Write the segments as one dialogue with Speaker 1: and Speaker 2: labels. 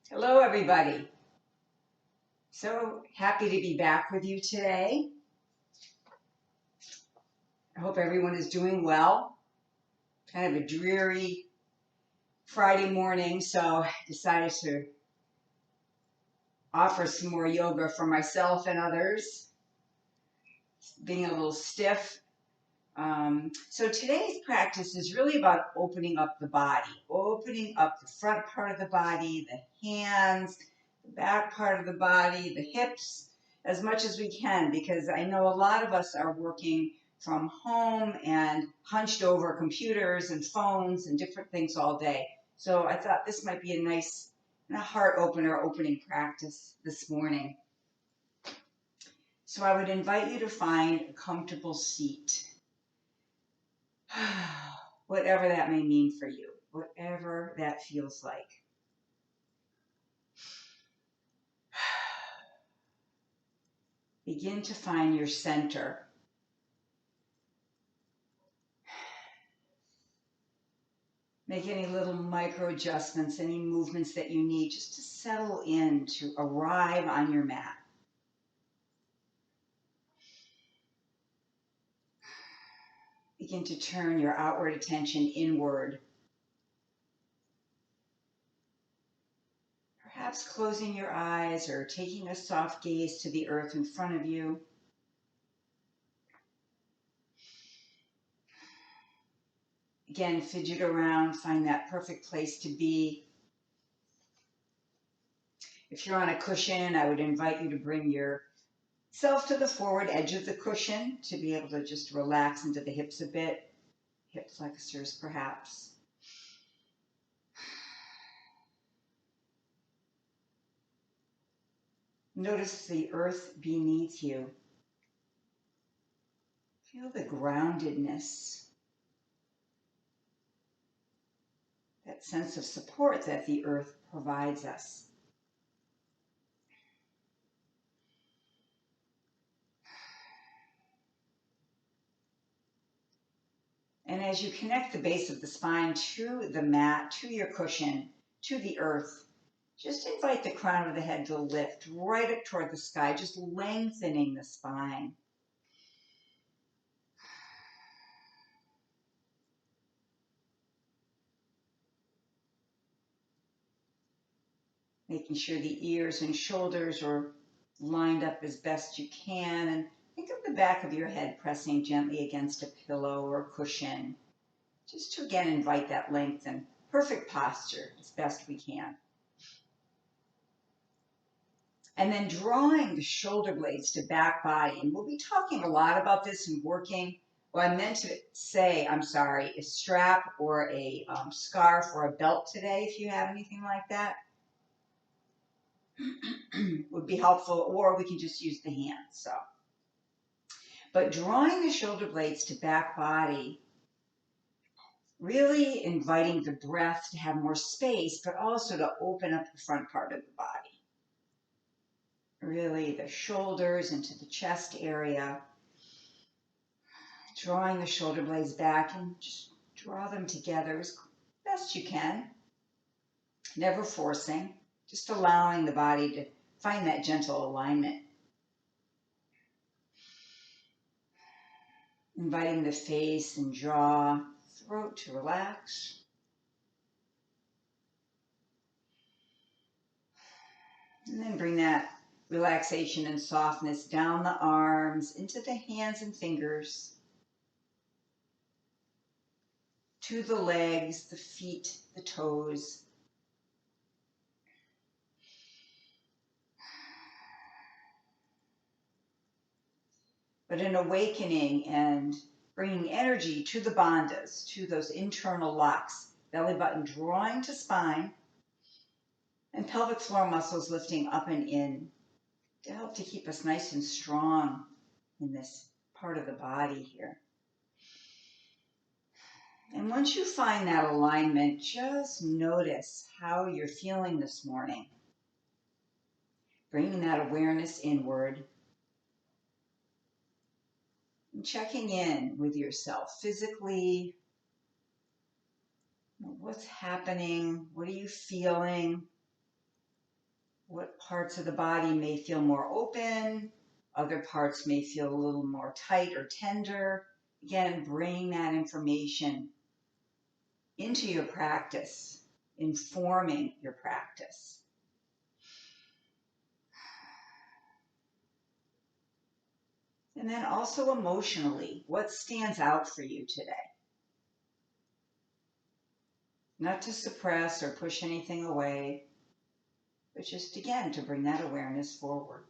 Speaker 1: Hello, everybody. So happy to be back with you today. I hope everyone is doing well. Kind of a dreary Friday morning, so I decided to offer some more yoga for myself and others, being a little stiff. So today's practice is really about opening up the body, opening up the front part of the body, the hands, the back part of the body, the hips, as much as we can, because I know a lot of us are working from home and hunched over computers and phones and different things all day. So I thought this might be a nice heart opener opening practice this morning. So I would invite you to find a comfortable seat. Whatever that may mean for you, whatever that feels like. Begin to find your center. Make any little micro adjustments, any movements that you need just to settle in, to arrive on your mat. Begin to turn your outward attention inward. Perhaps closing your eyes or taking a soft gaze to the earth in front of you. Again, fidget around, find that perfect place to be. If you're on a cushion, I would invite you to bring yourself to the forward edge of the cushion to be able to just relax into the hips a bit, hip flexors perhaps. Notice the earth beneath you. Feel the groundedness, that sense of support that the earth provides us. And as you connect the base of the spine to the mat, to your cushion, to the earth, just invite the crown of the head to lift right up toward the sky, just lengthening the spine. Making sure the ears and shoulders are lined up as best you can, and think of the back of your head pressing gently against a pillow or a cushion, just to again invite that length and perfect posture as best we can. And then drawing the shoulder blades to back body, and we'll be talking a lot about this and working. Well, I meant to say, I'm sorry, a strap or a scarf or a belt today, if you have anything like that. Would be helpful, or we can just use the hands. So, but drawing the shoulder blades to back body, really inviting the breath to have more space, but also to open up the front part of the body. Really the shoulders into the chest area, drawing the shoulder blades back and just draw them together as best you can. Never forcing, just allowing the body to find that gentle alignment. Inviting the face and jaw, throat to relax. And then bring that relaxation and softness down the arms, into the hands and fingers, to the legs, the feet, the toes. But an awakening and bringing energy to the bandhas, to those internal locks, belly button drawing to spine, and pelvic floor muscles lifting up and in to help to keep us nice and strong in this part of the body here. And once you find that alignment, just notice how you're feeling this morning. Bringing that awareness inward and checking in with yourself physically. What's happening? What are you feeling? What parts of the body may feel more open, other parts may feel a little more tight or tender. Again, bring that information into your practice, informing your practice. And then also emotionally, what stands out for you today? Not to suppress or push anything away, but just again to bring that awareness forward.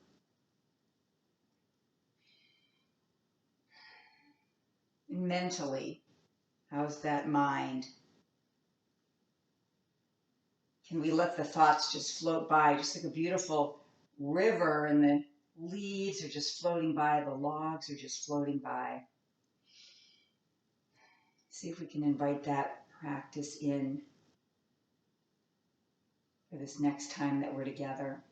Speaker 1: And mentally, how's that mind? Can we let the thoughts just float by, just like a beautiful river, and the leaves are just floating by, the logs are just floating by? See if we can invite that practice in for this next time that we're together.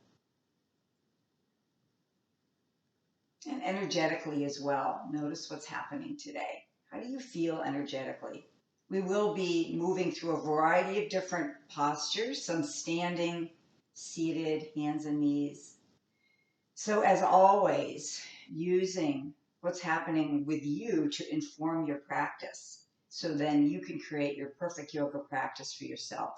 Speaker 1: And energetically as well. Notice what's happening today. How do you feel energetically? We will be moving through a variety of different postures, some standing, seated, hands and knees. So as always, using what's happening with you to inform your practice. So then you can create your perfect yoga practice for yourself.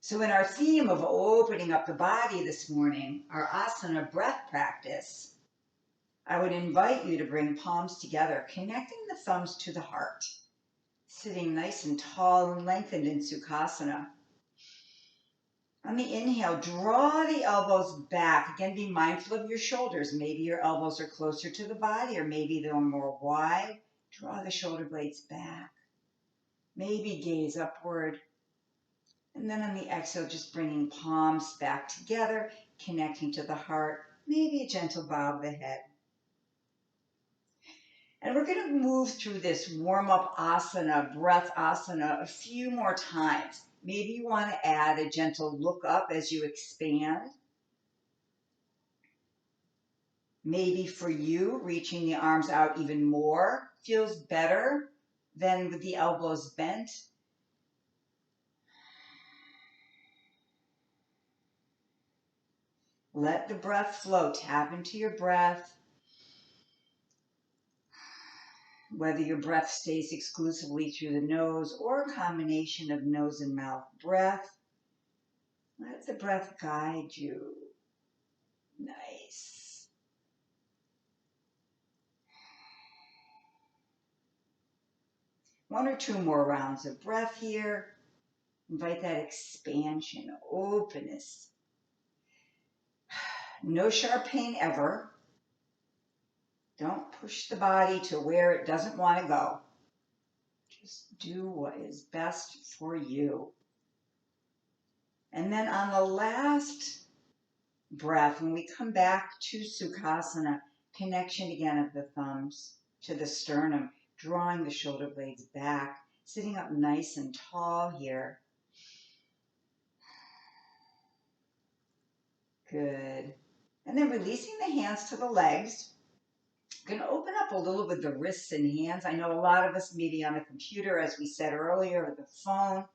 Speaker 1: So in our theme of opening up the body this morning, our asana breath practice, I would invite you to bring palms together, connecting the thumbs to the heart, sitting nice and tall and lengthened in Sukhasana. On the inhale, draw the elbows back. Again, be mindful of your shoulders. Maybe your elbows are closer to the body, or maybe they're more wide. Draw the shoulder blades back. Maybe gaze upward. And then on the exhale, just bringing palms back together, connecting to the heart. Maybe a gentle bow of the head. And we're going to move through this warm-up asana, breath asana, a few more times. Maybe you want to add a gentle look up as you expand. Maybe for you, reaching the arms out even more feels better than with the elbows bent. Let the breath flow. Tap into your breath. Whether your breath stays exclusively through the nose or a combination of nose and mouth breath, let the breath guide you. Nice. One or two more rounds of breath here. Invite that expansion, openness. No sharp pain ever. Don't push the body to where it doesn't want to go. Just do what is best for you. And then on the last breath, when we come back to Sukhasana, connection again of the thumbs to the sternum, drawing the shoulder blades back, sitting up nice and tall here. Good. And then releasing the hands to the legs. Going to open up a little with the wrists and hands. I know a lot of us may be on the computer, as we said earlier, or the phone.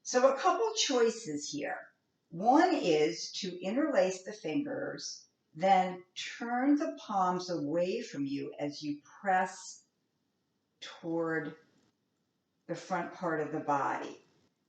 Speaker 1: So a couple choices here. One is to interlace the fingers, then turn the palms away from you as you press toward the front part of the body.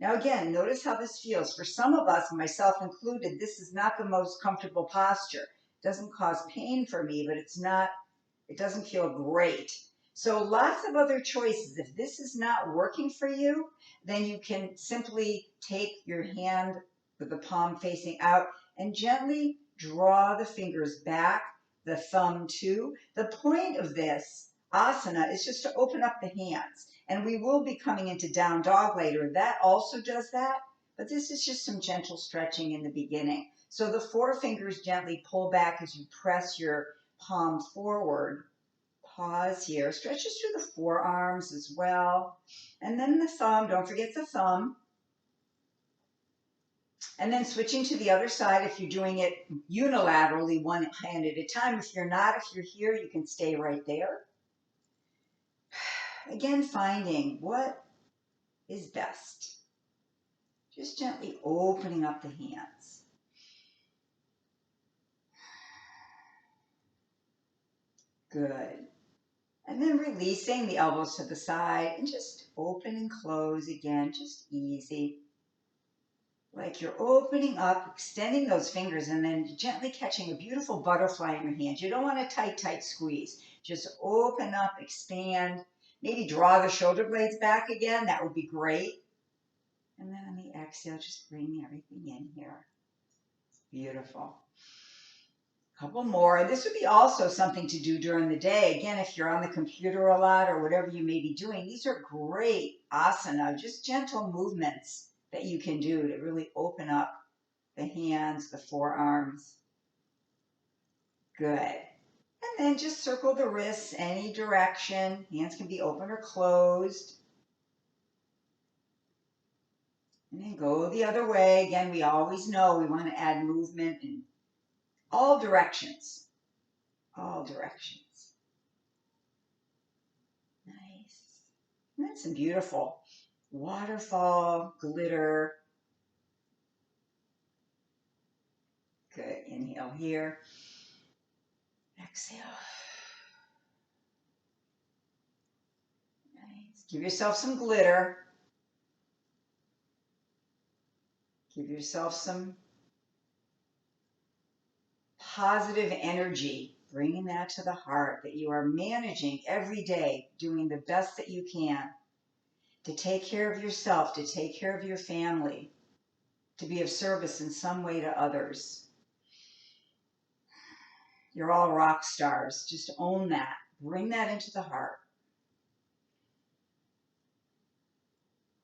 Speaker 1: Now again, notice how this feels. For some of us, myself included, this is not the most comfortable posture. It doesn't cause pain for me, but it doesn't feel great. So lots of other choices. If this is not working for you, then you can simply take your hand with the palm facing out and gently draw the fingers back, the thumb too. The point of this asana is just to open up the hands. And we will be coming into down dog later. That also does that, but this is just some gentle stretching in the beginning. So the forefingers gently pull back as you press your palm forward. Pause here. Stretches through the forearms as well. And then the thumb, don't forget the thumb. And then switching to the other side, if you're doing it unilaterally, one hand at a time. If you're not, if you're here, you can stay right there. Again, finding what is best. Just gently opening up the hands. Good. And then releasing the elbows to the side and just open and close again, just easy. Like you're opening up, extending those fingers, and then gently catching a beautiful butterfly in your hand. You don't want a tight, tight squeeze. Just open up, expand. Maybe draw the shoulder blades back again. That would be great. And then on the exhale, just bring everything in here. Beautiful. Couple more. And this would be also something to do during the day. Again, if you're on the computer a lot or whatever you may be doing, these are great asana, just gentle movements that you can do to really open up the hands, the forearms. Good. And then just circle the wrists any direction. Hands can be open or closed. And then go the other way. Again, we always know we want to add movement in all directions. All directions. Nice. And then some beautiful waterfall, glitter. Good. Inhale here. Exhale. Nice. Give yourself some glitter. Give yourself some positive energy, bringing that to the heart, that you are managing every day, doing the best that you can to take care of yourself, to take care of your family, to be of service in some way to others. You're all rock stars. Just own that. Bring that into the heart.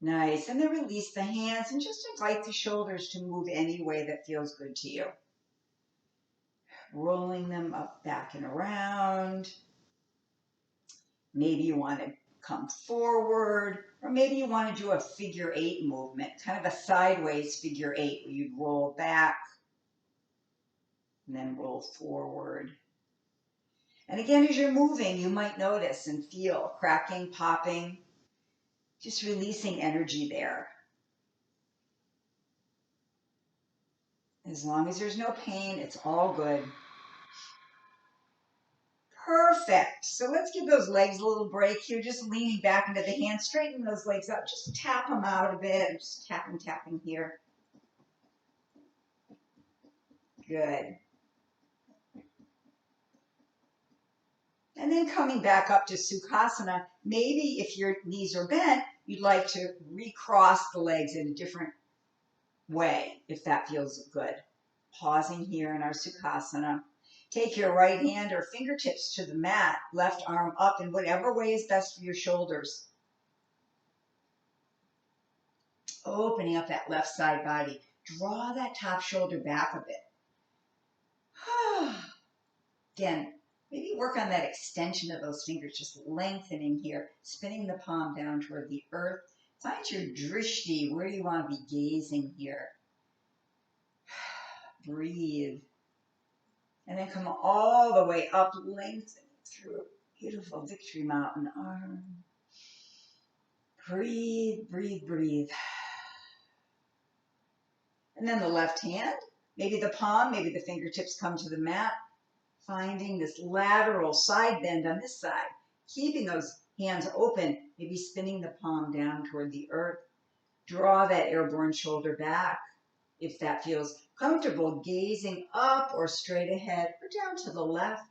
Speaker 1: Nice. And then release the hands and just invite the shoulders to move any way that feels good to you. Rolling them up, back, and around. Maybe you want to come forward, or maybe you want to do a figure 8 movement, kind of a sideways figure 8, where you'd roll back and then roll forward. And again, as you're moving, you might notice and feel cracking, popping, just releasing energy there. As long as there's no pain, it's all good. Perfect. So let's give those legs a little break here, just leaning back into the hands, straighten those legs up, just tap them out a bit, just tapping here. Good. And then coming back up to Sukhasana, maybe if your knees are bent, you'd like to recross the legs in a different way, if that feels good. Pausing here in our Sukhasana. Take your right hand or fingertips to the mat, left arm up in whatever way is best for your shoulders. Opening up that left side body. Draw that top shoulder back a bit. Again, maybe work on that extension of those fingers, just lengthening here, spinning the palm down toward the earth. Find your drishti. Where do you want to be gazing here? Breathe. And then come all the way up, lengthening through beautiful Victory Mountain arm. Breathe, breathe, breathe. And then the left hand, maybe the palm, maybe the fingertips come to the mat. Finding this lateral side bend on this side, keeping those hands open, maybe spinning the palm down toward the earth. Draw that airborne shoulder back if that feels comfortable, gazing up or straight ahead or down to the left.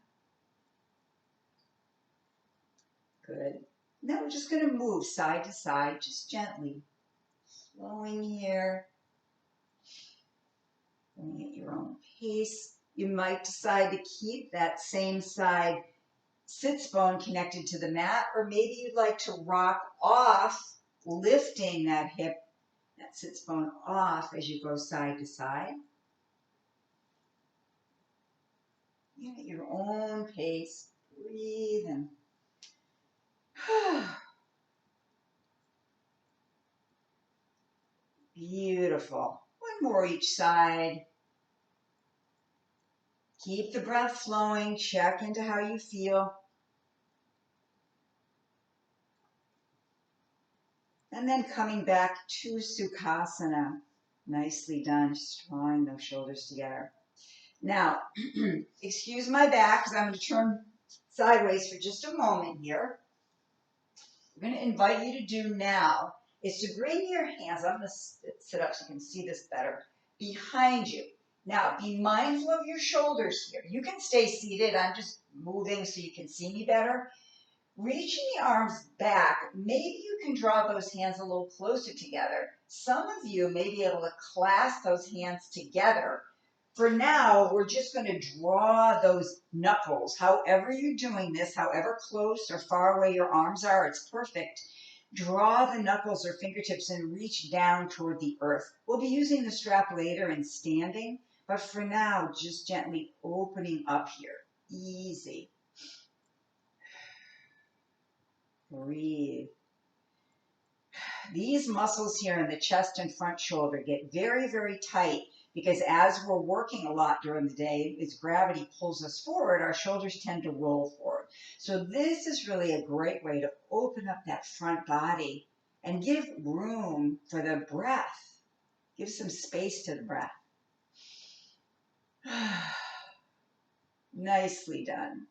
Speaker 1: Good. Now we're just going to move side to side, just gently, flowing here, going at your own pace. You might decide to keep that same side sits bone connected to the mat, or maybe you'd like to rock off, lifting that hip, that sits bone off as you go side to side. At your own pace, breathe and beautiful. One more each side. Keep the breath flowing. Check into how you feel. And then coming back to Sukhasana. Nicely done, just drawing those shoulders together. Now, excuse my back because I'm going to turn sideways for just a moment here. We're going to invite you to do now is to bring your hands, I'm going to sit up so you can see this better, behind you. Now, be mindful of your shoulders here. You can stay seated. I'm just moving so you can see me better. Reaching the arms back, maybe you can draw those hands a little closer together. Some of you may be able to clasp those hands together. For now, we're just going to draw those knuckles. However you're doing this, however close or far away your arms are, it's perfect. Draw the knuckles or fingertips and reach down toward the earth. We'll be using the strap later and standing, but for now, just gently opening up here. Easy. Breathe. These muscles here in the chest and front shoulder get very, very tight because as we're working a lot during the day, as gravity pulls us forward, our shoulders tend to roll forward. So this is really a great way to open up that front body and give room for the breath. Give some space to the breath. Nicely done.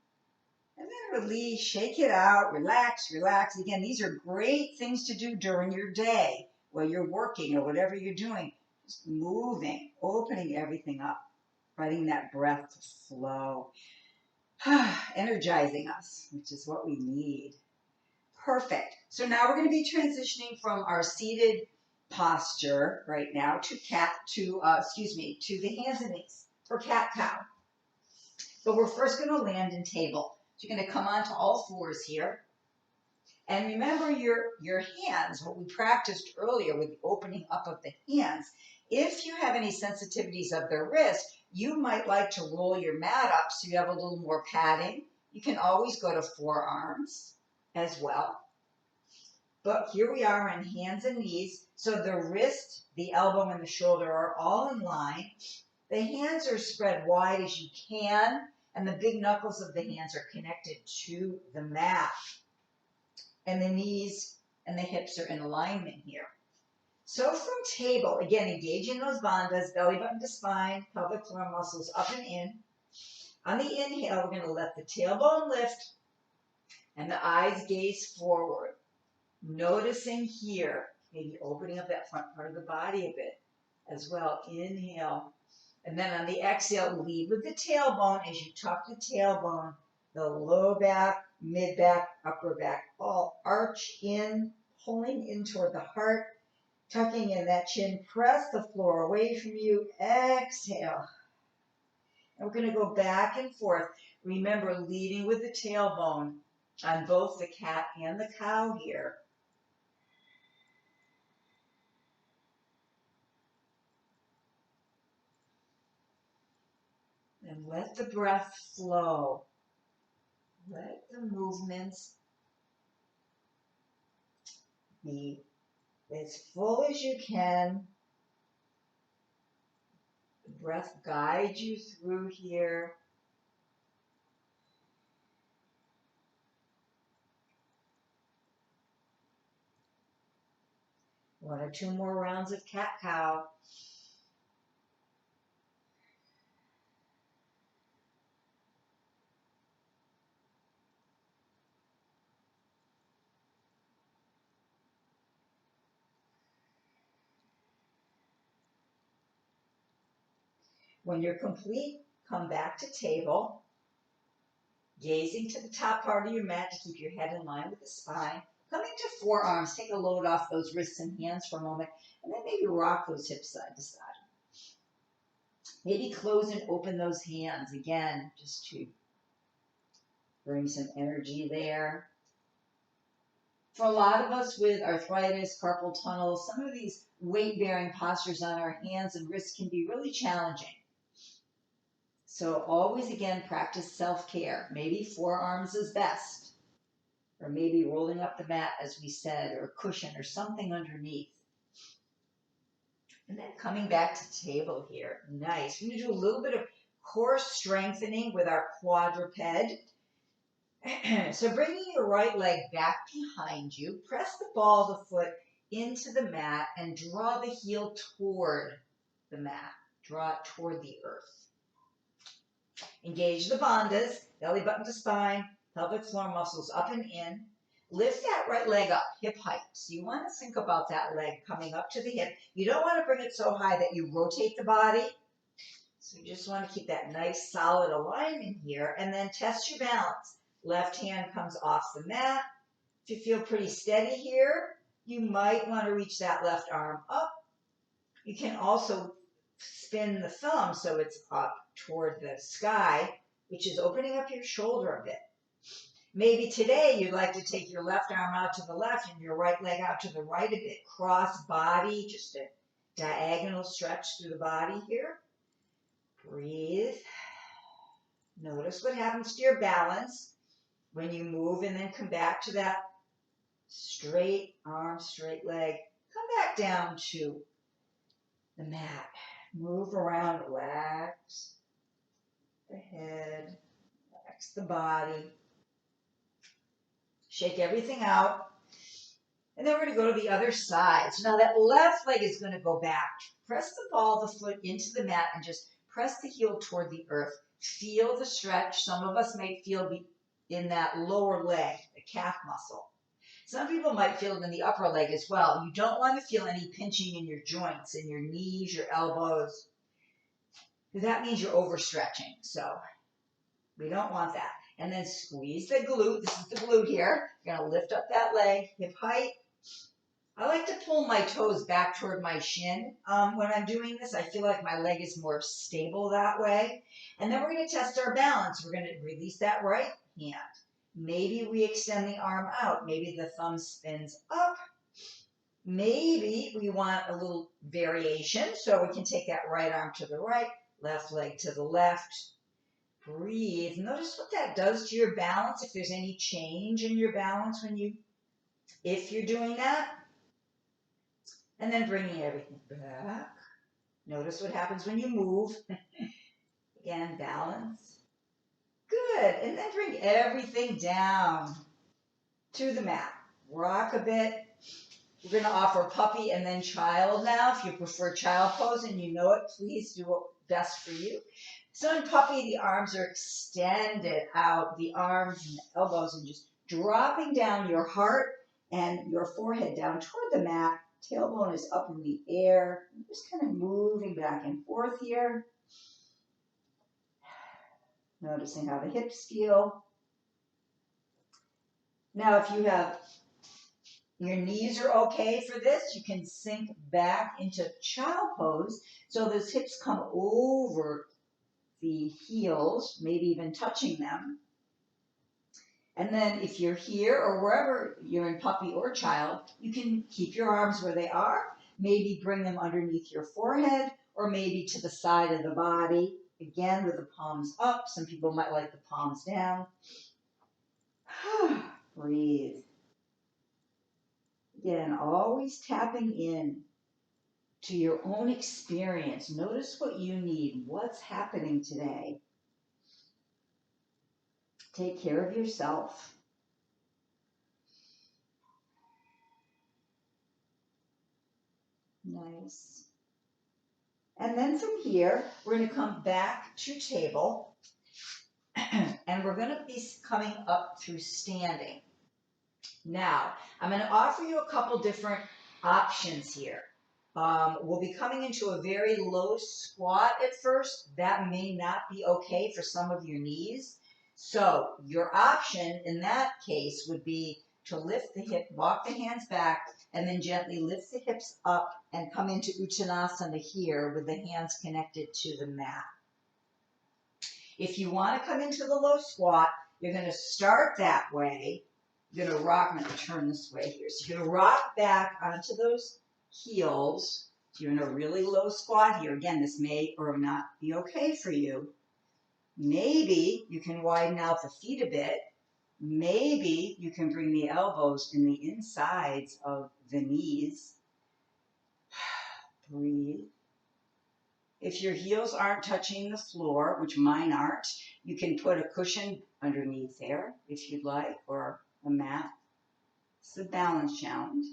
Speaker 1: And then release, shake it out, relax, relax. Again, these are great things to do during your day while you're working or whatever you're doing. Just moving, opening everything up, letting that breath to flow. Energizing us, which is what we need. Perfect. So now we're going to be transitioning from our seated posture right now to to the hands and knees for cat-cow. But we're first going to land in table. So you're going to come onto all fours here. And remember your hands, what we practiced earlier with the opening up of the hands. If you have any sensitivities of the wrist, you might like to roll your mat up so you have a little more padding. You can always go to forearms as well. But here we are on hands and knees. So the wrist, the elbow, and the shoulder are all in line. The hands are spread wide as you can, and the big knuckles of the hands are connected to the mat. And the knees and the hips are in alignment here. So from table, again, engaging those bandhas, belly button to spine, pelvic floor muscles up and in. On the inhale, we're going to let the tailbone lift and the eyes gaze forward. Noticing here, maybe opening up that front part of the body a bit as well. Inhale. And then on the exhale, lead with the tailbone as you tuck the tailbone, the low back, mid back, upper back, all arch in, pulling in toward the heart, tucking in that chin, press the floor away from you, exhale. And we're going to go back and forth. Remember, leading with the tailbone on both the cat and the cow here. And let the breath flow. Let the movements be as full as you can. The breath guides you through here. One or two more rounds of cat-cow. When you're complete, come back to table, gazing to the top part of your mat to keep your head in line with the spine. Coming to forearms, take a load off those wrists and hands for a moment, and then maybe rock those hips side to side. Maybe close and open those hands again, just to bring some energy there. For a lot of us with arthritis, carpal tunnel, some of these weight-bearing postures on our hands and wrists can be really challenging. So always, again, practice self-care. Maybe forearms is best. Or maybe rolling up the mat, as we said, or a cushion or something underneath. And then coming back to table here. Nice. We're going to do a little bit of core strengthening with our quadruped. So bringing your right leg back behind you, press the ball of the foot into the mat and draw the heel toward
Speaker 2: the mat. Draw it toward the earth. Engage the bandhas, belly button to spine, pelvic floor muscles up and in. Lift that right leg up, hip height. So you want to think about that leg coming up to the hip. You don't want to bring it so high that you rotate the body. So you just want to keep that nice solid alignment here, and then test your balance. Left hand comes off the mat. If you feel pretty steady here, you might want to reach that left arm up. You can also spin the thumb so it's up toward the sky, which is opening up your shoulder a bit. Maybe today you'd like to take your left arm out to the left and your right leg out to the right a bit. Cross body, just a diagonal stretch through the body here. Breathe. Notice what happens to your balance when you move and then come back to that straight arm, straight leg. Come back down to the mat. Move around, relax the head, relax the body. Shake everything out. And then we're going to go to the other side. So now that left leg is going to go back. Press the ball of the foot into the mat and just press the heel toward the earth. Feel the stretch. Some of us may feel in that lower leg, the calf muscle. Some people might feel it in the upper leg as well. You don't want to feel any pinching in your joints, in your knees, your elbows, because that means you're overstretching. So we don't want that. And then squeeze the glute. This is the glute here. You're going to lift up that leg, hip height. I like to pull my toes back toward my shin when I'm doing this. I feel like my leg is more stable that way. And then we're going to test our balance. We're going to release that right hand. Maybe we extend the arm out. Maybe the thumb spins up. Maybe we want a little variation. So we can take that right arm to the right, left leg to the left. Breathe. Notice what that does to your balance, if there's any change in your balance if you're doing that. And then bringing everything back. Notice what happens when you move. Again, balance. Good. And then bring everything down to the mat. Rock a bit. We're going to offer puppy and then child now. If you prefer child pose and you know it, please do what's best for you. So in puppy, the arms are extended out, the arms and the elbows, and just dropping down your heart and your forehead down toward the mat. Tailbone is up in the air. Just kind of moving back and forth here. Noticing how the hips feel. Now, if you have your knees are okay for this, you can sink back into child pose. So those hips come over the heels, maybe even touching them. And then if you're here or wherever you're in puppy or child, you can keep your arms where they are, maybe bring them underneath your forehead or maybe to the side of the body, again with the palms up. Some people might like the palms down. Breathe. Again, always tapping in to your own experience. Notice what you need, what's happening today. Take care of yourself. Nice. And then from here, we're going to come back to table. And we're going to be coming up through standing. Now, I'm going to offer you a couple different options here. We'll be coming into a very low squat at first. That may not be okay for some of your knees. So your option in that case would be to lift the hip, walk the hands back, and then gently lift the hips up and come into Uttanasana here with the hands connected to the mat. If you want to come into the low squat, you're going to start that way. You're going to rock, I'm going to turn this way here. So you're going to rock back onto those heels. So you're in a really low squat here. Again, this may or not be okay for you. Maybe you can widen out the feet a bit. Maybe you can bring the elbows in the insides of the knees. Breathe. If your heels aren't touching the floor, which mine aren't, you can put a cushion underneath there if you'd like, or a mat. It's a balance challenge.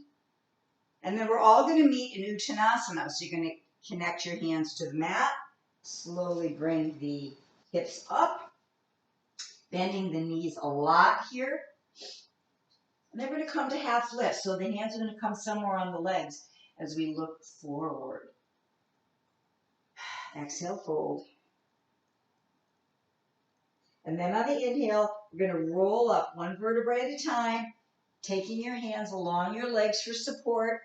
Speaker 2: And then we're all going to meet in Uttanasana. So you're going to Connect your hands to the mat. Slowly bring the hips up, bending the knees a lot here. And then we're going to come to half lift. So the hands are going to come somewhere on the legs as we look forward. Exhale, fold. And then on the inhale, we're going to roll up one vertebrae at a time, taking your hands along your legs for support.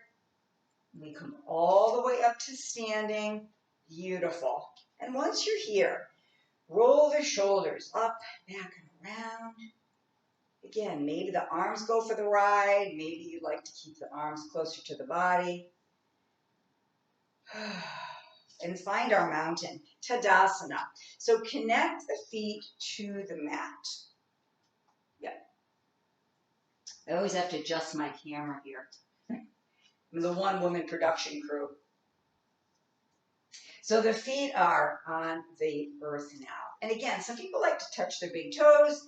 Speaker 2: We come all the way up to standing. Beautiful. And once you're here, roll the shoulders up, back, and around. Again, maybe the arms go for the ride. Maybe you like to keep the arms closer to the body. And find our mountain, Tadasana. So connect the feet to the mat. Yep. I always have to adjust my camera here. I'm the one-woman production crew. So the feet are on the earth now. And again, some people like to touch their big toes.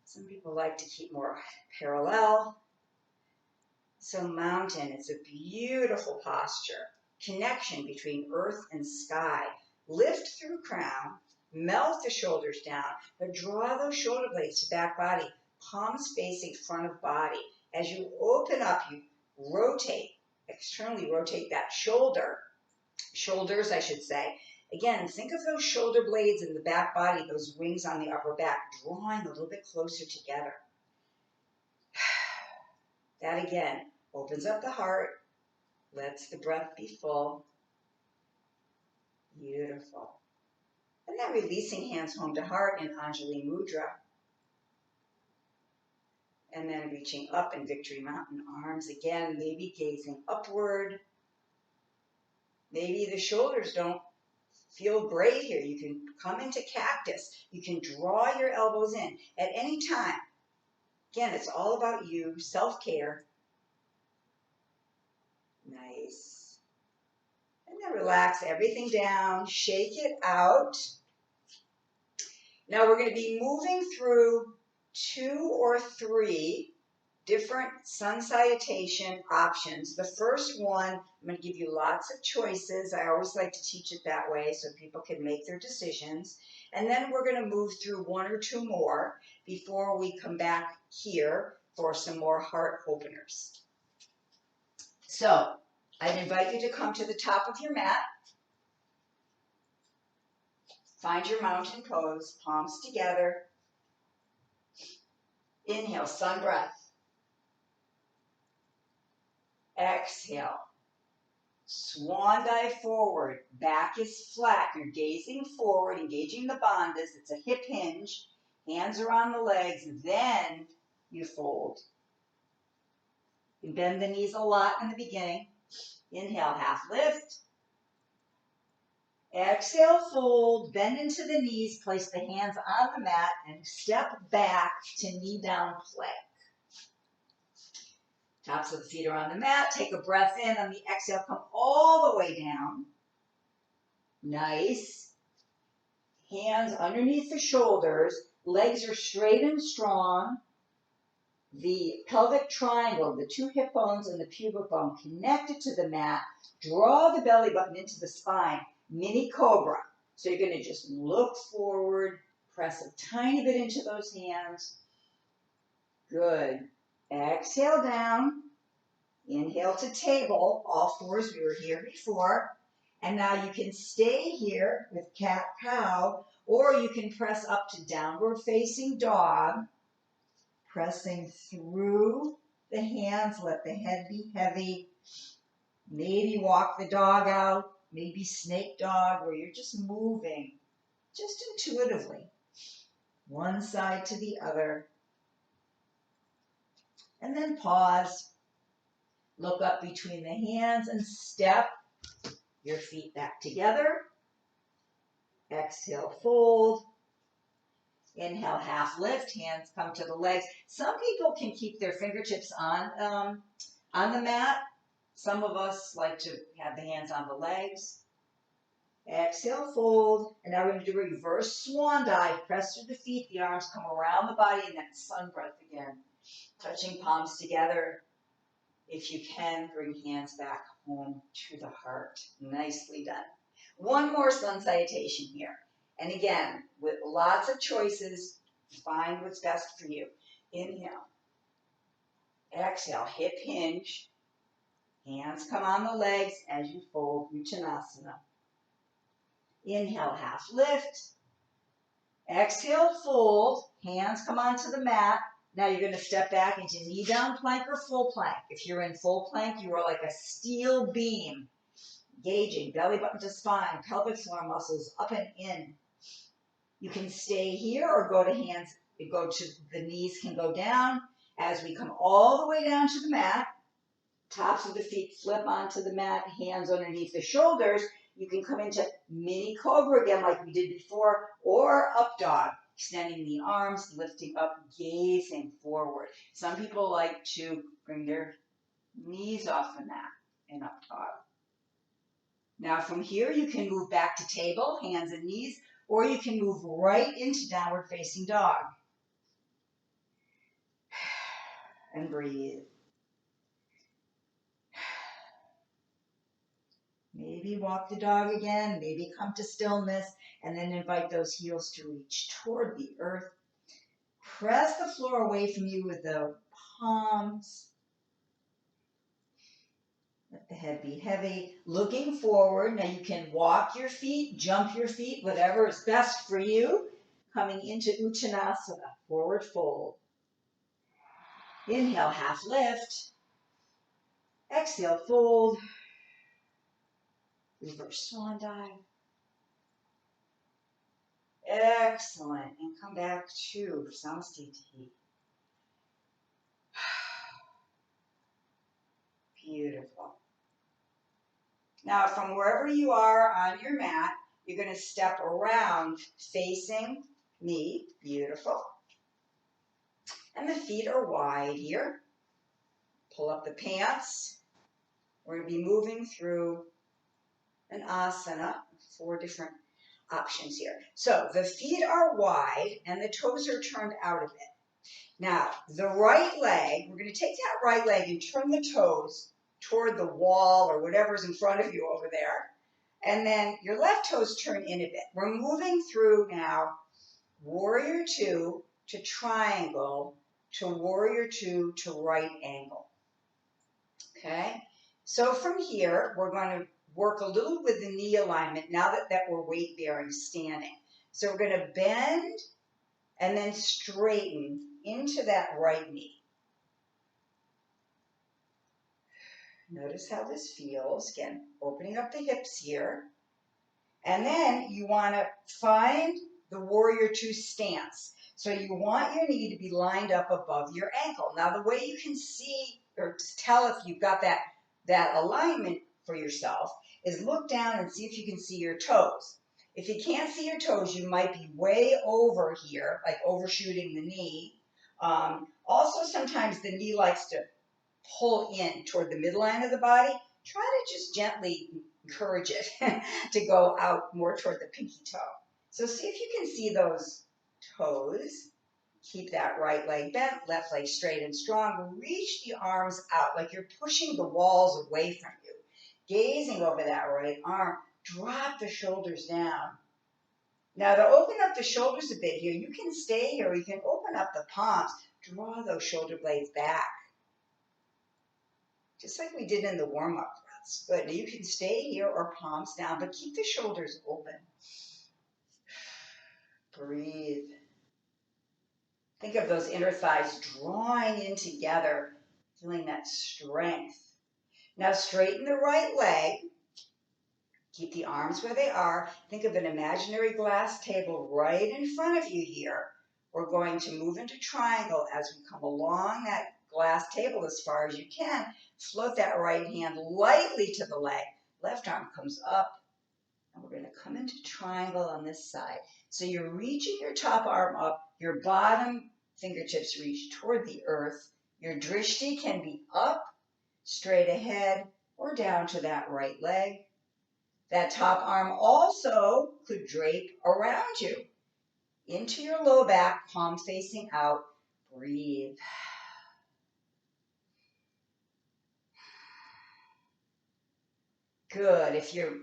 Speaker 2: Some people like to keep more parallel. So mountain is a beautiful posture. Connection between earth and sky. Lift through crown, melt the shoulders down, but draw those shoulder blades to back body, palms facing front of body. As you open up, you rotate, externally rotate that shoulders, I should say. Again, think of those shoulder blades in the back body, those wings on the upper back, drawing a little bit closer together. That again opens up the heart, lets the breath be full. Beautiful. And then releasing hands home to heart in Anjali Mudra. And then reaching up in Victory Mountain, arms again, maybe gazing upward. Maybe the shoulders don't feel great here. You can come into cactus. You can draw your elbows in at any time. Again, it's all about you, self-care. Nice. And then relax everything down, shake it out. Now we're going to be moving through 2 or 3 different sun salutation options. The first one, I'm going to give you lots of choices. I always like to teach it that way so people can make their decisions. And then we're going to move through 1 or 2 more before we come back here for some more heart openers. So I'd invite you to come to the top of your mat. Find your mountain pose, palms together. Inhale, sun breath. Exhale. Swan dive forward. Back is flat. You're gazing forward, engaging the bandhas. It's a hip hinge. Hands are on the legs. Then you fold. You bend the knees a lot in the beginning. Inhale, half lift. Exhale, fold. Bend into the knees. Place the hands on the mat and step back to knee down plank. Tops of the feet are on the mat. Take a breath in. On the exhale, come all the way down. Nice. Hands underneath the shoulders. Legs are straight and strong. The pelvic triangle, the 2 hip bones and the pubic bone connected to the mat. Draw the belly button into the spine. Mini cobra. So you're going to just look forward. Press a tiny bit into those hands. Good. Exhale down. Inhale to table. All fours, we were here before. And now you can stay here with cat-cow, or you can press up to downward facing dog. Pressing through the hands, let the head be heavy. Maybe walk the dog out, maybe snake dog, where you're just moving, just intuitively. One side to the other. And then pause. Look up between the hands and step your feet back together. Exhale, fold. Inhale, half lift. Hands come to the legs. Some people can keep their fingertips on the mat. Some of us like to have the hands on the legs. Exhale, fold. And now we're going to do a reverse swan dive. Press through the feet. The arms come around the body, and then sun breath again. Touching palms together. If you can, bring hands back home to the heart. Nicely done. One more sun salutation here. And again, with lots of choices, find what's best for you. Inhale. Exhale, hip hinge. Hands come on the legs as you fold, Uttanasana. Inhale, half lift. Exhale, fold. Hands come onto the mat. Now you're going to step back into knee down plank or full plank. If you're in full plank, you are like a steel beam, engaging belly button to spine, pelvic floor muscles up and in. You can stay here or go to hands, the knees can go down as we come all the way down to the mat. Tops of the feet flip onto the mat, hands underneath the shoulders. You can come into mini cobra again like we did before, or up dog, extending the arms, lifting up, gazing forward. Some people like to bring their knees off the mat in up dog. Now from here, you can move back to table, hands and knees, or you can move right into downward facing dog. And breathe. Maybe walk the dog again, maybe come to stillness, and then invite those heels to reach toward the earth. Press the floor away from you with the palms. Let the head be heavy. Looking forward. Now you can walk your feet, jump your feet, whatever is best for you. Coming into Uttanasana, forward fold. Inhale, half lift. Exhale, fold. Reverse swan dive. Excellent. And come back to Samastiti. Beautiful. Now, from wherever you are on your mat, you're going to step around facing me. Beautiful. And the feet are wide here. Pull up the pants. We're going to be moving through an asana, 4 different options here. So the feet are wide and the toes are turned out a bit. Now, the right leg, we're going to take that right leg and turn the toes toward the wall or whatever's in front of you over there. And then your left toes turn in a bit. We're moving through now warrior 2 to triangle to warrior 2 to right angle. Okay? So from here, we're going to work a little with the knee alignment now that we're weight bearing standing. So we're going to bend and then straighten into that right knee. Notice how this feels. Again, opening up the hips here. And then you want to find the warrior 2 stance. So you want your knee to be lined up above your ankle. Now the way you can see or tell if you've got that alignment for yourself is look down and see if you can see your toes. If you can't see your toes, you might be way over here, like overshooting the knee. Also, sometimes the knee likes to pull in toward the midline of the body. Try to just gently encourage it to go out more toward the pinky toe. So see if you can see those toes. Keep that right leg bent, left leg straight and strong. Reach the arms out like you're pushing the walls away from you. Gazing over that right arm, drop the shoulders down. Now to open up the shoulders a bit here, you can stay here or you can open up the palms. Draw those shoulder blades back. Just like we did in the warm-up breaths. Good. You can stay here or palms down, but keep the shoulders open. Breathe. Think of those inner thighs drawing in together, feeling that strength. Now straighten the right leg. Keep the arms where they are. Think of an imaginary glass table right in front of you here. We're going to move into triangle as we come along that glass table as far as you can. Float that right hand lightly to the leg. Left arm comes up. And we're going to come into triangle on this side. So you're reaching your top arm up. Your bottom fingertips reach toward the earth. Your drishti can be up, straight ahead, or down to that right leg. That top arm also could drape around you. Into your low back, palm facing out. Breathe.
Speaker 1: Good. If your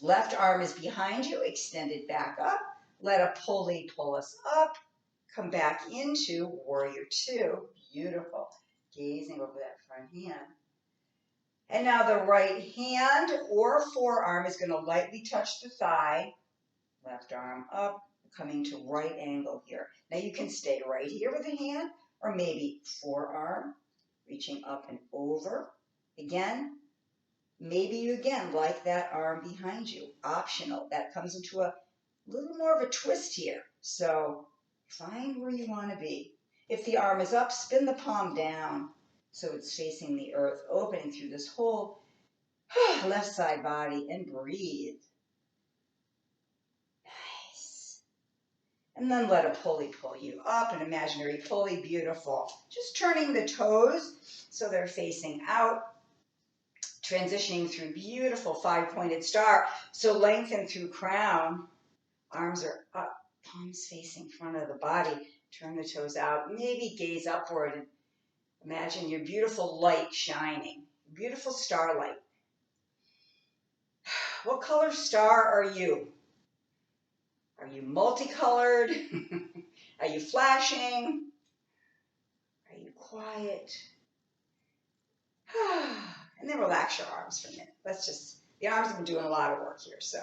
Speaker 1: left arm is behind you, extend it back up. Let a pulley pull us up. Come back into warrior two. Beautiful. Gazing over that front hand. And now the right hand or forearm is going to lightly touch the thigh. Left arm up, coming to right angle here. Now you can stay right here with the hand, or maybe forearm, reaching up and over. Again, maybe you again like that arm behind you. Optional. That comes into a little more of a twist here. So find where you want to be. If the arm is up, spin the palm down so it's facing the earth, opening through this whole left side body, and breathe. Nice. And then let a pulley pull you up, an imaginary pulley, beautiful. Just turning the toes so they're facing out, transitioning through beautiful five-pointed star. So lengthen through crown, arms are up, palms facing front of the body. Turn the toes out, maybe gaze upward and imagine your beautiful light shining, beautiful starlight. What color star are you? Are you multicolored? Are you flashing? Are you quiet? And then relax your arms for a minute. The arms have been doing a lot of work here, so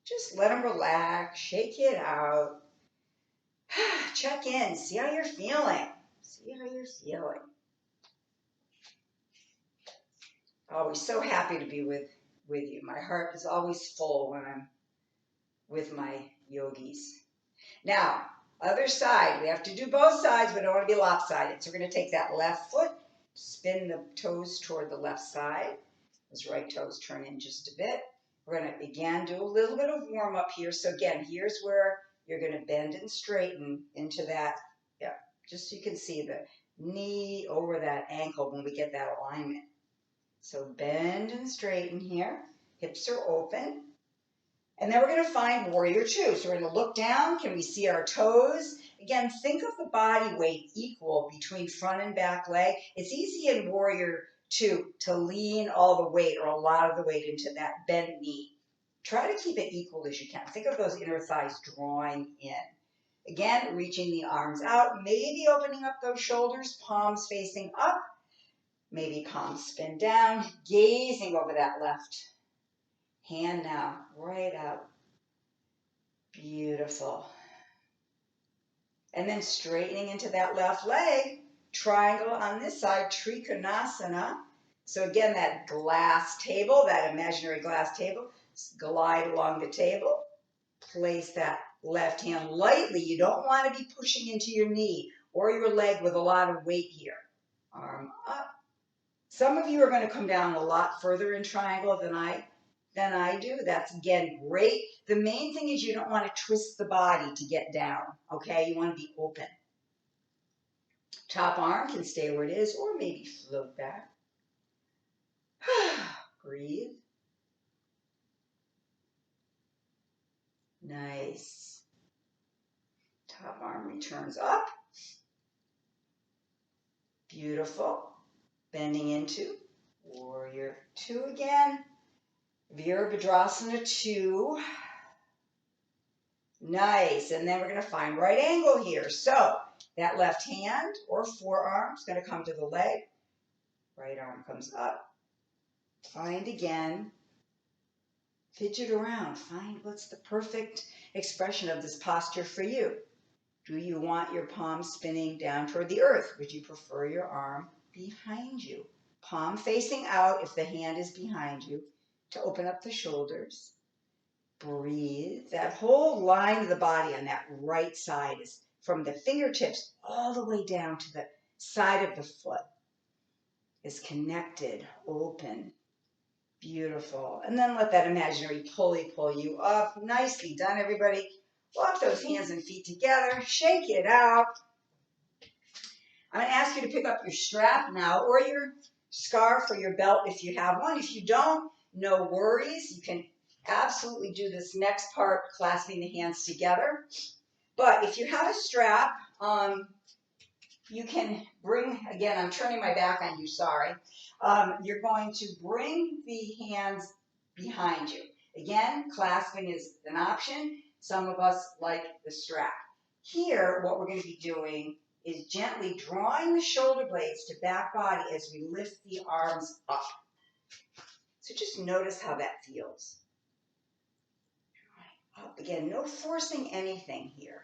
Speaker 1: just let them relax, shake it out. Check in, see how you're feeling. See how you're feeling. Always so happy to be with you. My heart is always full when I'm with my yogis. Now, other side. We have to do both sides, but don't want to be lopsided. So we're going to take that left foot, spin the toes toward the left side. Those right toes turn in just a bit. We're going to, again, do a little bit of warm-up here. So again, here's where you're going to bend and straighten into that, yeah, just so you can see the knee over that ankle when we get that alignment. So bend and straighten here. Hips are open. And then we're going to find warrior two. So we're going to look down. Can we see our toes? Again, think of the body weight equal between front and back leg. It's easy in warrior two to lean all the weight or a lot of the weight into that bent knee. Try to keep it equal as you can. Think of those inner thighs drawing in. Again, reaching the arms out, maybe opening up those shoulders, palms facing up. Maybe palms spin down, gazing over that left hand now, right out. Beautiful. And then straightening into that left leg, triangle on this side, Trikonasana. So again, that glass table, that imaginary glass table, glide along the table. Place that left hand lightly. You don't want to be pushing into your knee or your leg with a lot of weight here. Arm up. Some of you are going to come down a lot further in triangle than I do. That's, again, great. The main thing is you don't want to twist the body to get down, okay? You want to be open. Top arm can stay where it is or maybe float back. Breathe. Nice. Top arm returns up. Beautiful. Bending into warrior two again. Virabhadrasana 2. Nice. And then we're going to find right angle here. So that left hand or forearm is going to come to the leg. Right arm comes up. Find again. Fidget around. Find what's the perfect expression of this posture for you. Do you want your palm spinning down toward the earth? Would you prefer your arm behind you? Palm facing out if the hand is behind you to open up the shoulders. Breathe. That whole line of the body on that right side is from the fingertips all the way down to the side of the foot is connected, open, beautiful. And then let that imaginary pulley pull you up. Nicely done, everybody. Walk those hands and feet together. Shake it out. I'm going to ask you to pick up your strap now or your scarf or your belt if you have one. If you don't, no worries. You can absolutely do this next part, clasping the hands together. But if you have a strap, you can bring, again, I'm turning my back on you, sorry. You're going to bring the hands behind you. Again, clasping is an option. Some of us like the strap. Here, what we're going to be doing is gently drawing the shoulder blades to back body as we lift the arms up. So just notice how that feels. Up again, no forcing anything here.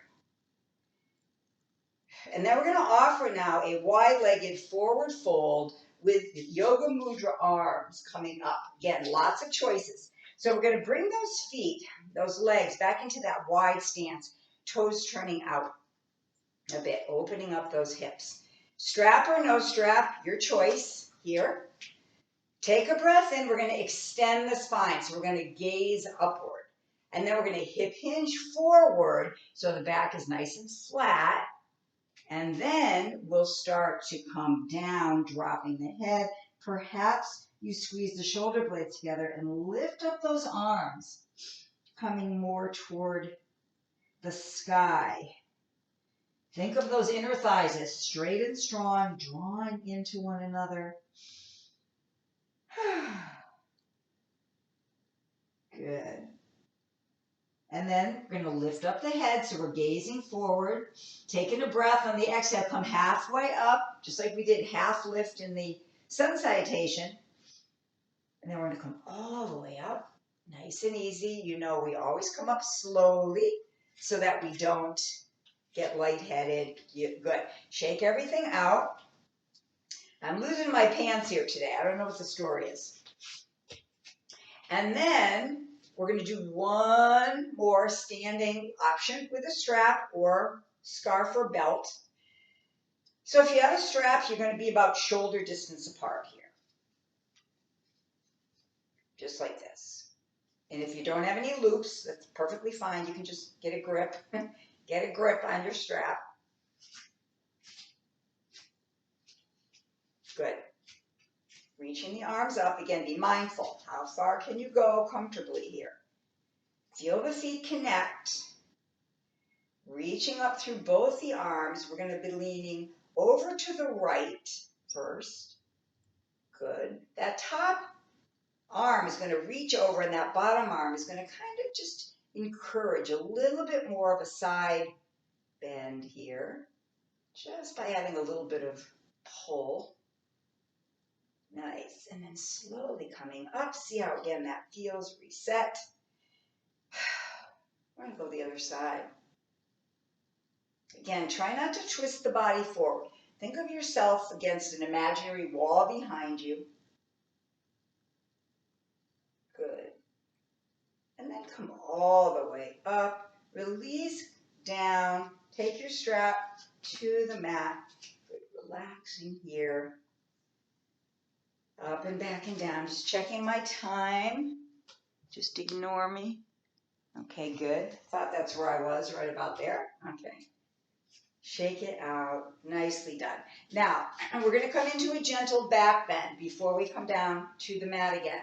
Speaker 1: And then we're going to offer now a wide-legged forward fold with yoga mudra arms coming up. Again, lots of choices. So we're going to bring those feet, those legs back into that wide stance, toes turning out a bit, opening up those hips. Strap or no strap, your choice here. Take a breath in. We're going to extend the spine. So we're going to gaze upward. And then we're going to hip hinge forward so the back is nice and flat. And then we'll start to come down, dropping the head. Perhaps you squeeze the shoulder blades together and lift up those arms, coming more toward the sky. Think of those inner thighs as straight and strong, drawing into one another. Good. And then we're going to lift up the head, so we're gazing forward, taking a breath on the exhale, come halfway up, just like we did half lift in the sun salutation. And then we're going to come all the way up, nice and easy. You know, we always come up slowly so that we don't get lightheaded. Good. Shake everything out. I'm losing my pants here today. I don't know what the story is. And then we're going to do one more standing option with a strap or scarf or belt. So if you have a strap, you're going to be about shoulder distance apart here. Just like this. And if you don't have any loops, that's perfectly fine. You can just get a grip. Get a grip on your strap. Good. Reaching the arms up. Again, be mindful. How far can you go comfortably here? Feel the feet connect. Reaching up through both the arms. We're going to be leaning over to the right first. Good. That top arm is going to reach over, and that bottom arm is going to kind of just encourage a little bit more of a side bend here, just by adding a little bit of pull. Nice. And then slowly coming up. See how, again, that feels. Reset. We're going to go the other side. Again, try not to twist the body forward. Think of yourself against an imaginary wall behind you. Good. And then come all the way up. Release down. Take your strap to the mat. Good. Relaxing here. Up and back and down. Just checking my time. Just ignore me. Okay, good. Thought that's where I was, right about there. Okay. Shake it out. Nicely done. Now, we're going to come into a gentle back bend before we come down to the mat again.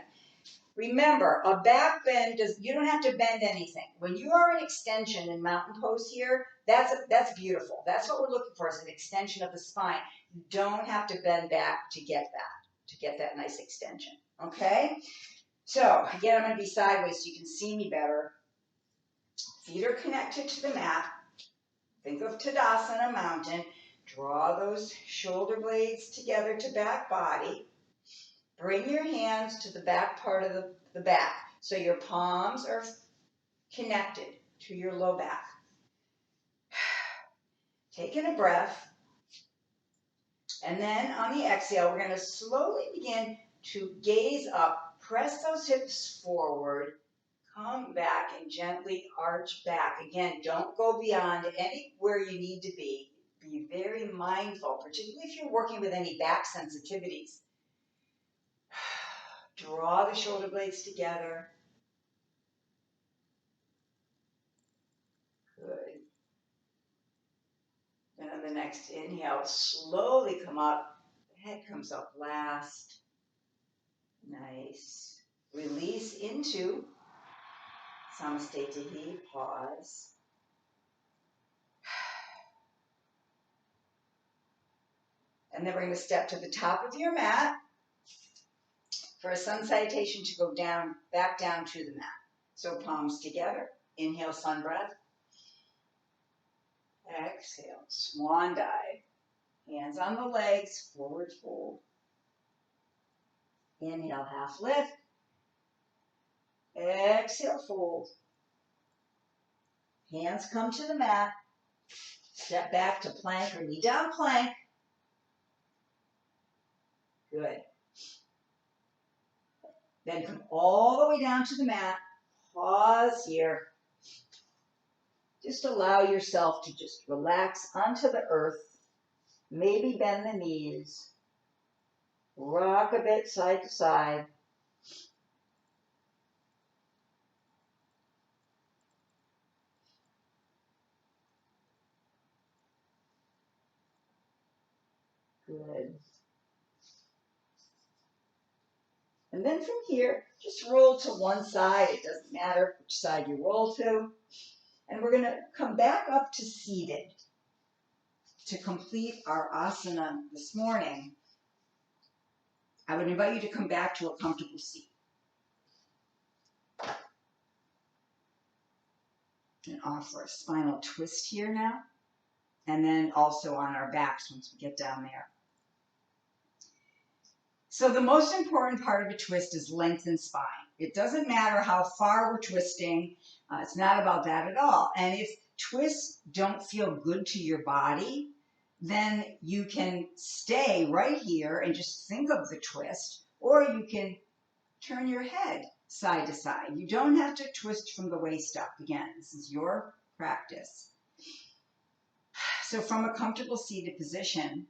Speaker 1: Remember, a back bend, you don't have to bend anything. When you are in extension in mountain pose here, that's beautiful. That's what we're looking for, is an extension of the spine. You don't have to bend back to get that nice extension. Okay? So, again, I'm going to be sideways so you can see me better. Feet are connected to the mat. Think of Tadasana, mountain. Draw those shoulder blades together to back body. Bring your hands to the back part of the back. So your palms are connected to your low back. Taking a breath. And then on the exhale, we're going to slowly begin to gaze up. Press those hips forward. Come back and gently arch back. Again, don't go beyond anywhere you need to be. Be very mindful, particularly if you're working with any back sensitivities. Draw the shoulder blades together. Good. And on the next inhale, slowly come up. The head comes up last. Nice. Release into Samastitihi. Pause. And then we're going to step to the top of your mat. for a sun salutation to go down, back down to the mat. So palms together, inhale sun breath. Exhale, swan dive. Hands on the legs, forward fold. Inhale, half lift. Exhale, fold. Hands come to the mat. Step back to plank or knee down plank. Good. Then come all the way down to the mat. Pause here. Just allow yourself to just relax onto the earth. Maybe bend the knees. Rock a bit side to side. Good. And then from here, just roll to one side. It doesn't matter which side you roll to. And we're going to come back up to seated to complete our asana this morning. I would invite you to come back to a comfortable seat. And offer a spinal twist here now. And then also on our backs once we get down there. So the most important part of a twist is length and spine. It doesn't matter how far we're twisting. It's not about that at all. And if twists don't feel good to your body, then you can stay right here and just think of the twist, or you can turn your head side to side. You don't have to twist from the waist up. Again, this is your practice. So from a comfortable seated position,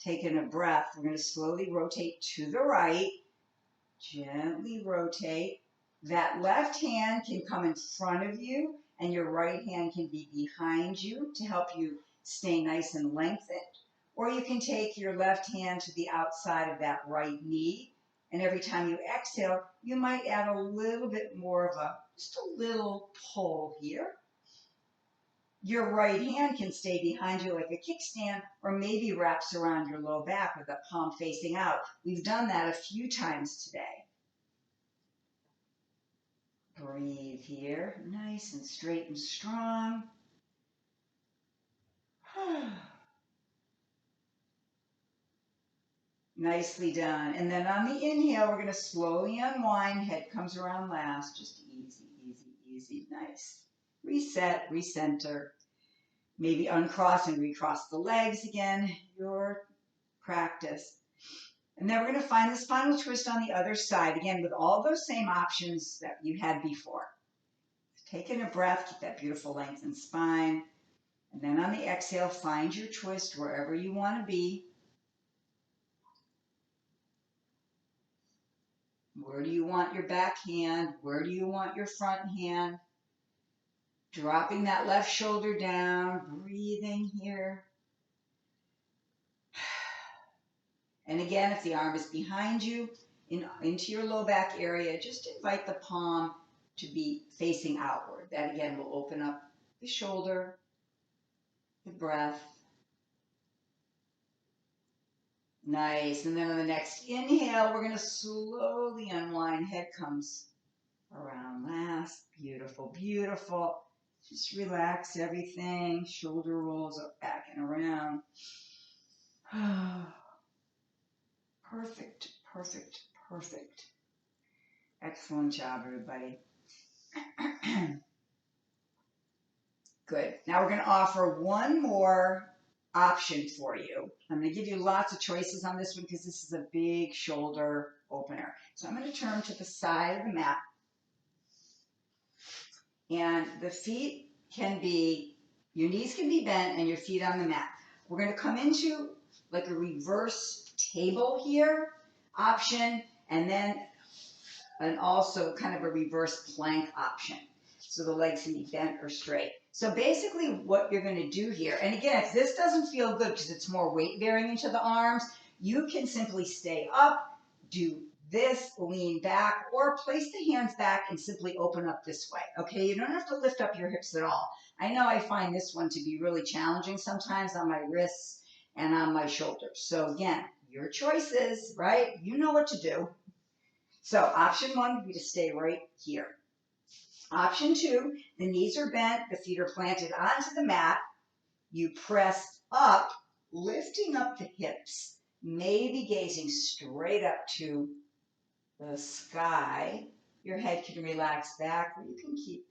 Speaker 1: taking a breath, we're going to slowly rotate to the right. Gently rotate. That left hand can come in front of you, and your right hand can be behind you to help you stay nice and lengthened. Or you can take your left hand to the outside of that right knee, and every time you exhale, you might add a little bit more of just a little pull here. Your right hand can stay behind you like a kickstand, or maybe wraps around your low back with the palm facing out. We've done that a few times today. Breathe here, nice and straight and strong. Nicely done. And then on the inhale, we're going to slowly unwind. Head comes around last. Just easy, easy, easy. Nice. Reset, recenter. Maybe uncross and recross the legs again. Your practice. And then we're going to find the spinal twist on the other side, again, with all those same options that you had before. Taking a breath, keep that beautiful lengthened spine. And then on the exhale, find your twist wherever you want to be. Where do you want your back hand? Where do you want your front hand? Dropping that left shoulder down, breathing here. And again, if the arm is behind you, into your low back area, just invite the palm to be facing outward. That again will open up the shoulder, the breath. Nice. And then on the next inhale, we're going to slowly unwind. Head comes around last. Beautiful, beautiful. Just relax everything. Shoulder rolls up, back and around. Perfect, perfect, perfect. Excellent job, everybody. Good. Now we're going to offer one more option for you. I'm going to give you lots of choices on this one because this is a big shoulder opener. So I'm going to turn to the side of the mat. And the feet can be, your knees can be bent and your feet on the mat. We're going to come into like a reverse table here option, and then also kind of a reverse plank option. So the legs can be bent or straight. So basically what you're going to do here, and again, if this doesn't feel good because it's more weight bearing into the arms, you can simply stay up, do this, lean back, or place the hands back and simply open up this way. Okay, you don't have to lift up your hips at all. I know I find this one to be really challenging sometimes on my wrists and on my shoulders. So again, your choices, right? You know what to do. So option one would be to stay right here. Option two, the knees are bent, the feet are planted onto the mat. You press up, lifting up the hips, maybe gazing straight up to the sky. Your head can relax back, or you can keep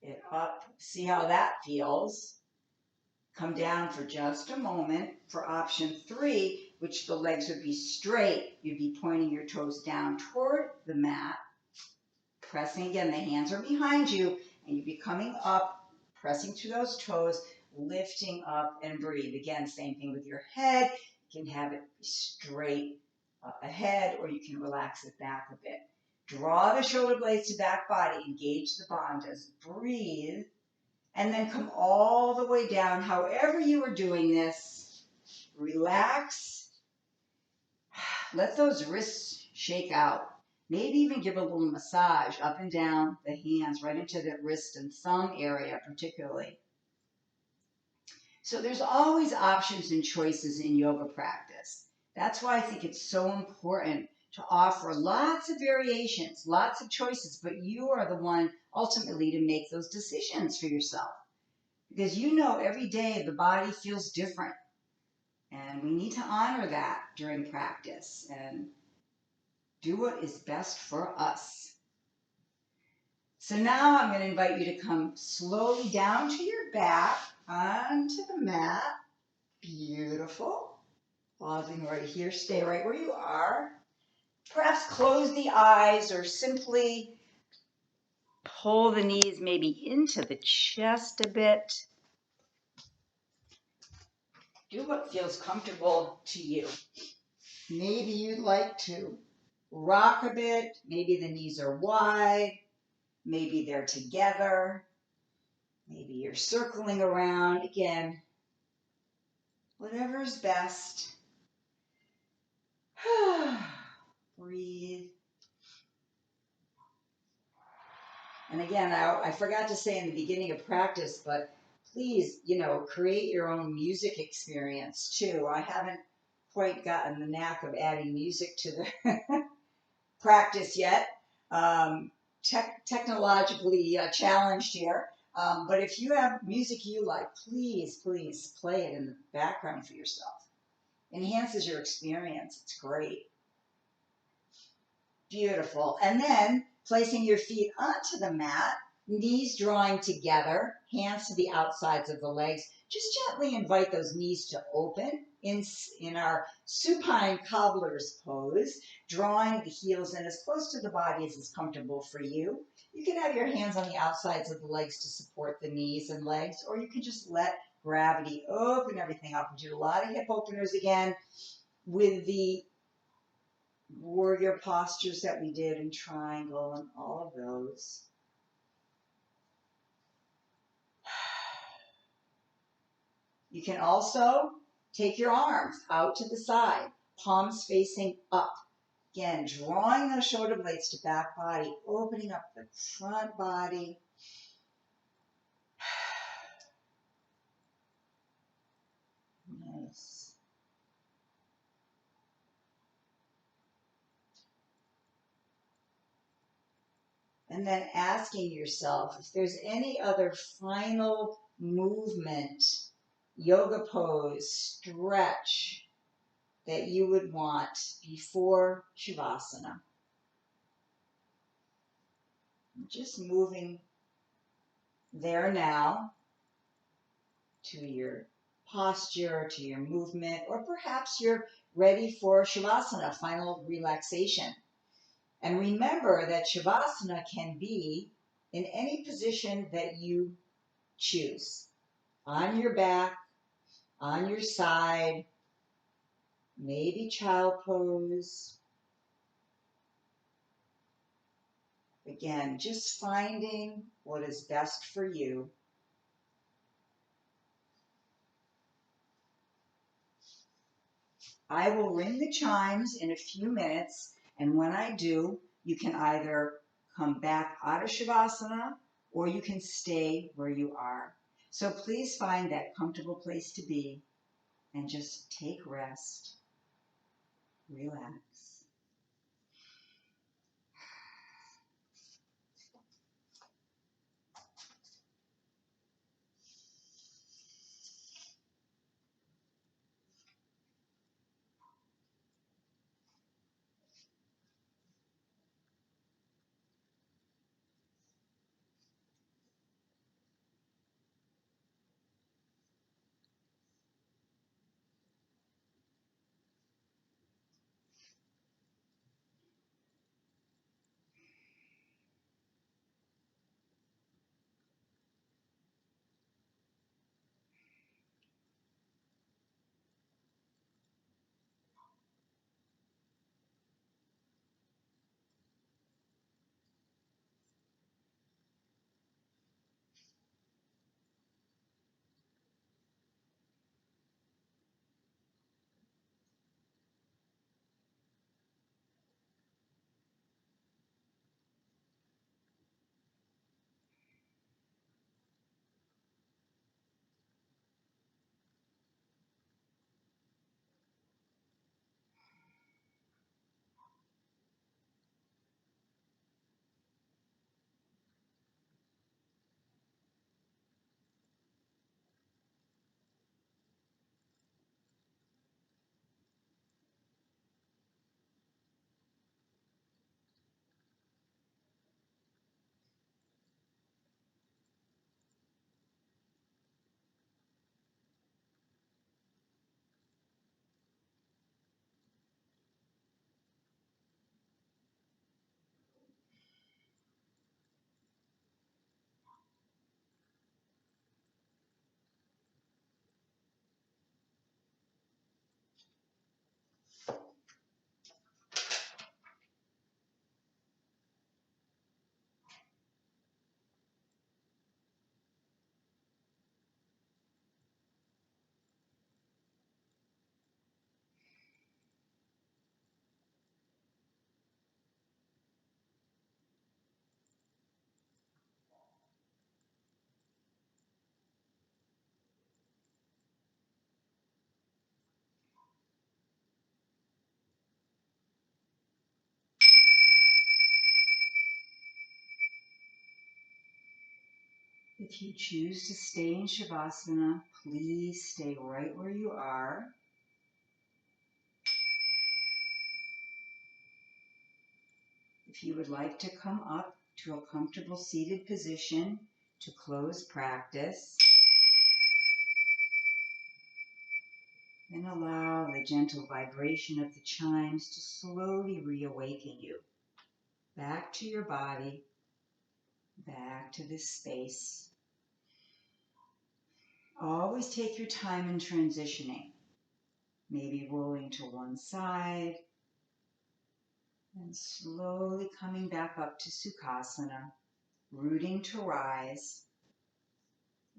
Speaker 1: it up. See how that feels. Come down for just a moment for option three, which the legs would be straight. You'd be pointing your toes down toward the mat, pressing again, the hands are behind you, and you'd be coming up, pressing to those toes, lifting up and breathe. Again, same thing with your head. You can have it straight ahead, or you can relax it back a bit. Draw the shoulder blades to back body, engage the bandhas, breathe, and then come all the way down. However you are doing this, relax. Let those wrists shake out. Maybe even give a little massage up and down the hands, right into the wrist and thumb area particularly. So there's always options and choices in yoga practice. That's why I think it's so important to offer lots of variations, lots of choices, but you are the one ultimately to make those decisions for yourself. Because you know every day the body feels different. And we need to honor that during practice and do what is best for us. So now I'm going to invite you to come slowly down to your back, onto the mat. Beautiful. Pausing right here. Stay right where you are. Perhaps close the eyes or simply pull the knees maybe into the chest a bit. Do what feels comfortable to you. Maybe you'd like to rock a bit. Maybe the knees are wide. Maybe they're together. Maybe you're circling around. Again, whatever's best. Breathe. And again, I forgot to say in the beginning of practice, but please, create your own music experience too. I haven't quite gotten the knack of adding music to the practice yet. Technologically challenged here. But if you have music you like, please play it in the background for yourself. Enhances your experience. It's great. Beautiful. And then placing your feet onto the mat, knees drawing together, hands to the outsides of the legs. Just gently invite those knees to open in our supine cobbler's pose, drawing the heels in as close to the body as is comfortable for you. You can have your hands on the outsides of the legs to support the knees and legs, or you can just let gravity open everything up. We do a lot of hip openers again with the warrior postures that we did in triangle and all of those. You can also take your arms out to the side, palms facing up. Again, drawing those shoulder blades to back body, opening up the front body. Nice. And then asking yourself if there's any other final movement, yoga pose, stretch that you would want before Shavasana. Just moving there now to your posture, to your movement, or perhaps you're ready for Shavasana, final relaxation. And remember that Shavasana can be in any position that you choose. On your back, on your side, maybe child pose. Again, just finding what is best for you. I will ring the chimes in a few minutes, and when I do, you can either come back out of Shavasana or you can stay where you are. So please find that comfortable place to be and just take rest, relax. If you choose to stay in Shavasana, please stay right where you are. If you would like to come up to a comfortable seated position to close practice, then allow the gentle vibration of the chimes to slowly reawaken you back to your body, back to this space. Always take your time in transitioning, maybe rolling to one side and slowly coming back up to Sukhasana, rooting to rise.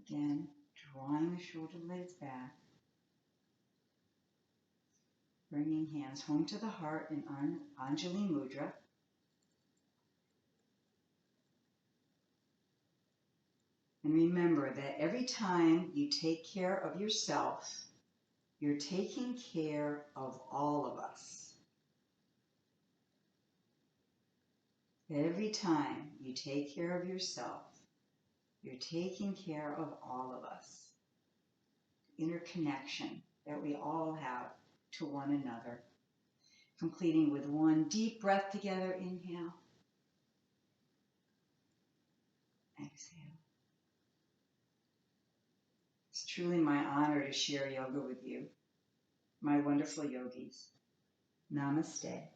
Speaker 1: Again, drawing the shoulder blades back, bringing hands home to the heart in Anjali Mudra. And remember that every time you take care of yourself, you're taking care of all of us. Every time you take care of yourself, you're taking care of all of us. Interconnection that we all have to one another. Completing with one deep breath together. Inhale. Exhale. It's truly my honor to share yoga with you, my wonderful yogis. Namaste.